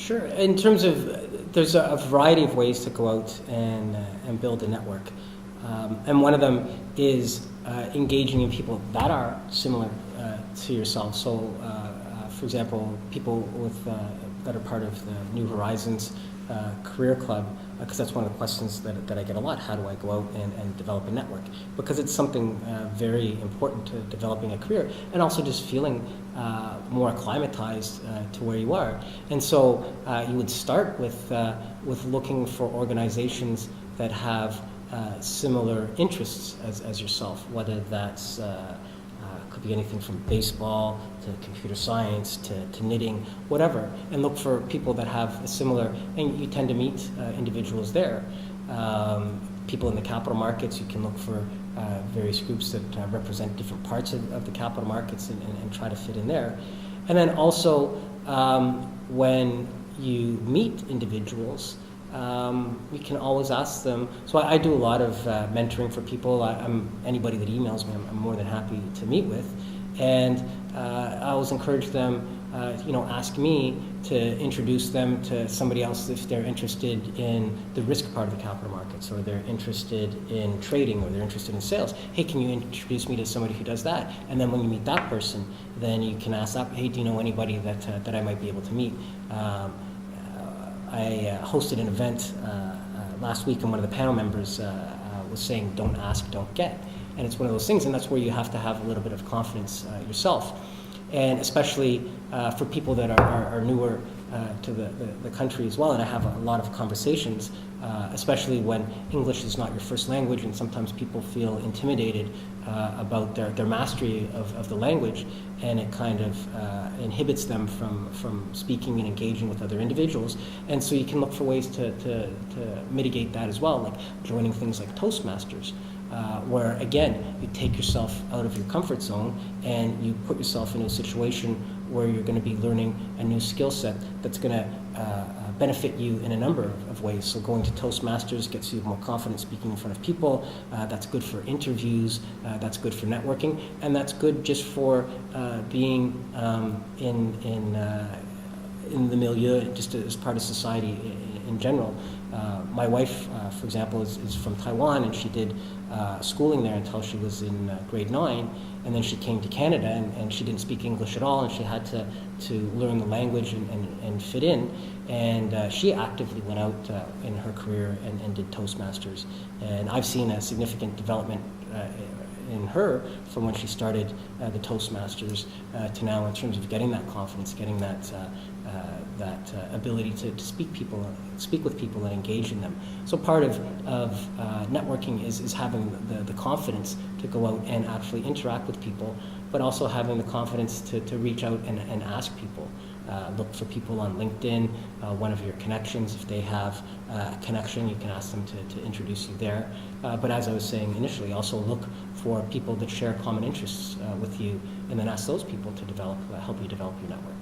Sure. In terms of, there's a variety of ways to go out and build a network. And one of them is engaging in people that are similar to yourself. So, for example, people with that are part of the New Horizons Career Club, because that's one of the questions that I get a lot. How do I go out and develop a network? Because it's something very important to developing a career, and also just feeling more acclimatized to where you are. And so you would start with looking for organizations that have similar interests as yourself, whether that's could be anything from baseball to computer science to knitting, whatever, and look for people that have a similar, and you tend to meet individuals there. People in the capital markets, you can look for various groups that represent different parts of the capital markets and try to fit in there. And then also, when you meet individuals, you can always ask them. So I do a lot of mentoring for people. Anybody that emails me, I'm more than happy to meet with, and I always encourage them. Ask me to introduce them to somebody else if they're interested in the risk part of the capital markets, or they're interested in trading, or they're interested in sales. Hey, can you introduce me to somebody who does that? And then when you meet that person, then you can ask that. Hey, do you know anybody that I might be able to meet? I hosted an event last week, and one of the panel members was saying, don't ask, don't get. And it's one of those things, and that's where you have to have a little bit of confidence yourself. And especially for people that are newer to the country as well. And I have a lot of conversations, especially when English is not your first language, and sometimes people feel intimidated about their mastery of the language, and it kind of inhibits them from speaking and engaging with other individuals. And so you can look for ways to mitigate that as well, like joining things like Toastmasters. Where, again, you take yourself out of your comfort zone and you put yourself in a situation where you're going to be learning a new skill set that's going to benefit you in a number of ways. So going to Toastmasters gets you more confident speaking in front of people. That's good for interviews. That's good for networking. And that's good just for being in the milieu, just as part of society in general. My wife, for example, is from Taiwan, and she did schooling there until she was in grade 9, and then she came to Canada, and she didn't speak English at all, and she had to learn the language and fit in, and she actively went out in her career and did Toastmasters. And I've seen a significant development in her from when she started the Toastmasters to now, in terms of getting that confidence, getting that ability to speak with people and engage in them. So part of networking is having the confidence to go out and actually interact with people, but also having the confidence to reach out and ask people. Look for people on LinkedIn, one of your connections. If they have a connection, you can ask them to introduce you there. But as I was saying initially, also look for people that share common interests with you, and then ask those people to help you develop your network.